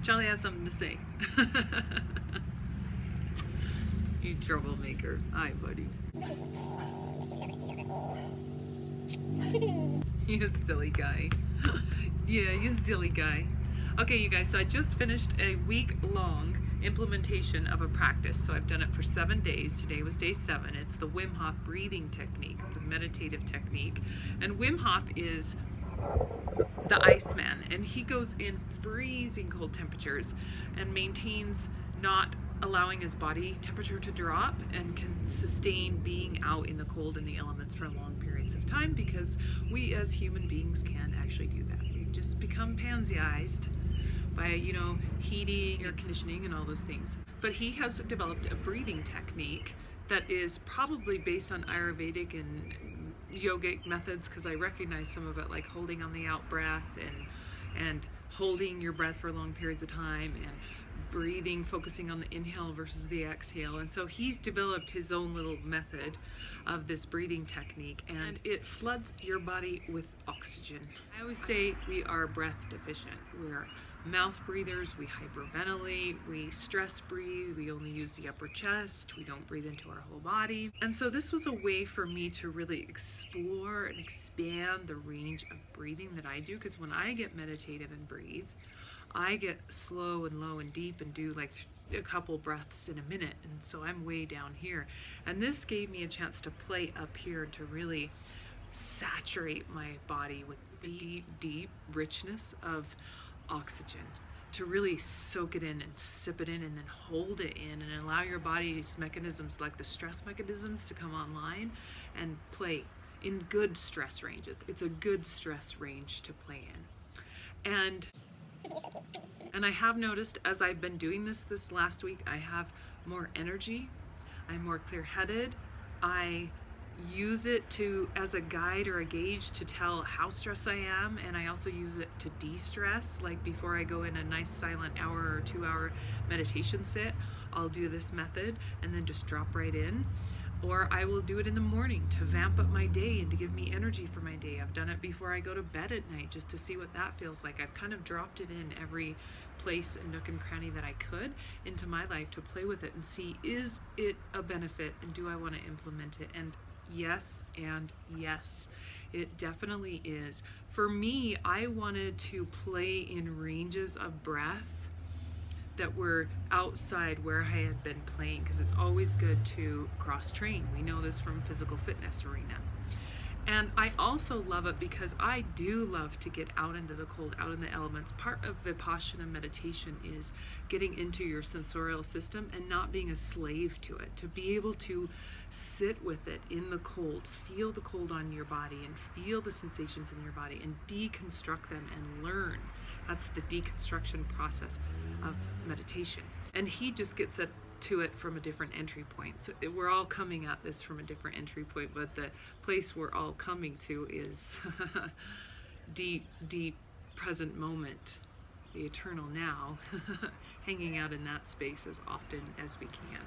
Charlie has something to say. You troublemaker. Hi, buddy. You silly guy. Yeah, you silly guy. Okay, you guys, so I just finished a week-long implementation of a practice. So I've done it for 7 days. Today was day 7. It's the Wim Hof breathing technique. It's a meditative technique. And Wim Hof is the Iceman, and he goes in freezing cold temperatures and maintains not allowing his body temperature to drop, and can sustain being out in the cold and the elements for long periods of time, because we as human beings can actually do that. We just become pansy-ized by, you know, heating, air conditioning, and all those things. But he has developed a breathing technique that is probably based on Ayurvedic and yogic methods, because I recognize some of it, like holding on the out breath and holding your breath for long periods of time, and breathing, focusing on the inhale versus the exhale. And so he's developed his own little method of this breathing technique, and it floods your body with oxygen. I always say we are breath deficient. We're mouth breathers, we hyperventilate, we stress breathe, we only use the upper chest, we don't breathe into our whole body. And so this was a way for me to really explore and expand the range of breathing that I do, because when I get meditative and breathe, I get slow and low and deep and do like a couple breaths in a minute, and so I'm way down here. And this gave me a chance to play up here and to really saturate my body with deep richness of oxygen, to really soak it in and sip it in and then hold it in and allow your body's mechanisms, like the stress mechanisms, to come online and play in good stress ranges. It's a good stress range to play in. And I have noticed as I've been doing this last week, I have more energy, I'm more clear-headed, I use it as a guide or a gauge to tell how stressed I am, and I also use it to de-stress. Like before I go in a nice silent hour or 2-hour meditation sit, I'll do this method and then just drop right in. Or I will do it in the morning to vamp up my day and to give me energy for my day. I've done it before I go to bed at night just to see what that feels like. I've kind of dropped it in every place and nook and cranny that I could into my life to play with it and see, is it a benefit and do I want to implement it? And yes, it definitely is. For me, I wanted to play in ranges of breath that were outside where I had been playing, because it's always good to cross-train. We know this from physical fitness arena. And I also love it because I do love to get out into the cold, out in the elements. Part of Vipassana meditation is getting into your sensorial system and not being a slave to it, to be able to sit with it in the cold, feel the cold on your body and feel the sensations in your body and deconstruct them and learn. That's the deconstruction process of meditation. And he just gets to it from a different entry point. So we're all coming at this from a different entry point, but the place we're all coming to is deep present moment, the eternal now, hanging out in that space as often as we can.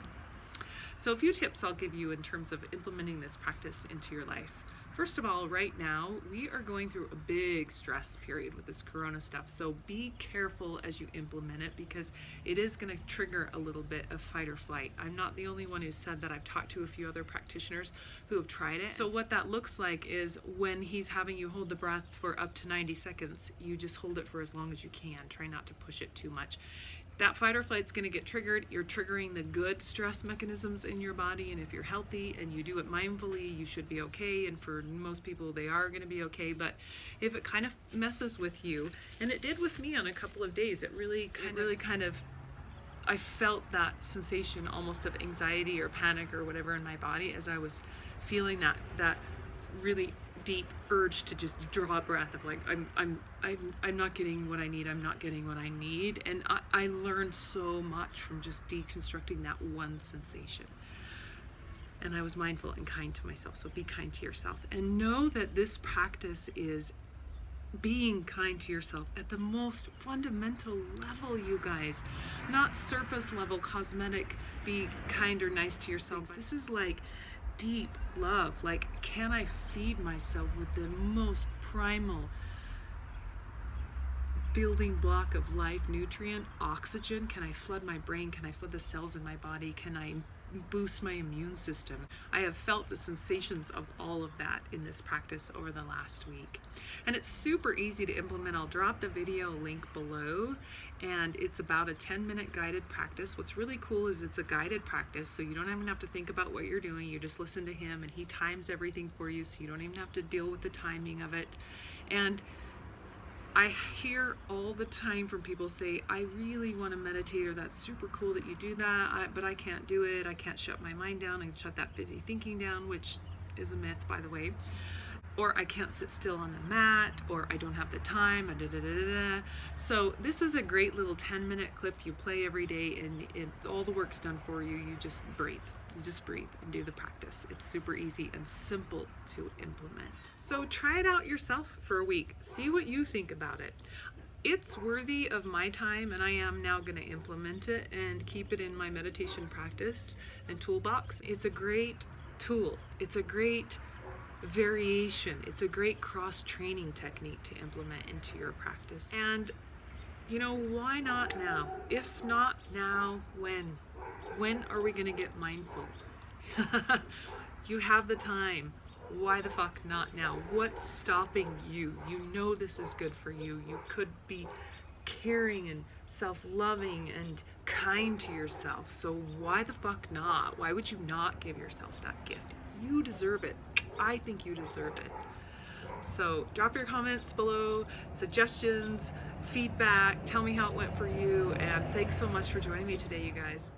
So a few tips I'll give you in terms of implementing this practice into your life. First of all, right now, we are going through a big stress period with this corona stuff, so be careful as you implement it, because it is going to trigger a little bit of fight or flight. I'm not the only one who said that. I've talked to a few other practitioners who have tried it. So what that looks like is when he's having you hold the breath for up to 90 seconds, you just hold it for as long as you can. Try not to push it too much. That fight or flight's going to get triggered. You're triggering the good stress mechanisms in your body, and if you're healthy and you do it mindfully, you should be okay. And for most people, they are going to be okay. But if it kind of messes with you, and it did with me on a couple of days, it really kind of I felt that sensation almost of anxiety or panic or whatever in my body as I was feeling that really deep urge to just draw a breath of like, I'm not getting what I need, I'm not getting what I need. And I learned so much from just deconstructing that one sensation. And I was mindful and kind to myself. So be kind to yourself and know that this practice is being kind to yourself at the most fundamental level, you guys. Not surface level, cosmetic, be kind or nice to yourself. This is like deep love. Like, can I feed myself with the most primal building block of life, nutrient, oxygen. Can I flood my brain? Can I flood the cells in my body? Can I boost my immune system? I have felt the sensations of all of that in this practice over the last week. And it's super easy to implement. I'll drop the video link below, and it's about a 10-minute guided practice. What's really cool is it's a guided practice, so you don't even have to think about what you're doing. You just listen to him, and he times everything for you, so you don't even have to deal with the timing of it. And I hear all the time from people say, I really want to meditate, or that's super cool that you do that, but I can't do it. I can't shut my mind down and shut that busy thinking down, which is a myth, by the way. Or I can't sit still on the mat, or I don't have the time, So this is a great little 10-minute clip you play every day, and all the work's done for you. You just breathe. You just breathe and do the practice. It's super easy and simple to implement. So try it out yourself for a week. See what you think about it. It's worthy of my time, and I am now going to implement it and keep it in my meditation practice and toolbox. It's a great tool. It's a great variation. It's a great cross-training technique to implement into your practice. And you know, why not now? If not now, when? When are we gonna get mindful? You have the time. Why the fuck not now? What's stopping you? You know this is good for you. You could be caring and self-loving and kind to yourself. So why the fuck not? Why would you not give yourself that gift? You deserve it. I think you deserve it. So drop your comments below, suggestions, feedback, tell me how it went for you, and thanks so much for joining me today, you guys.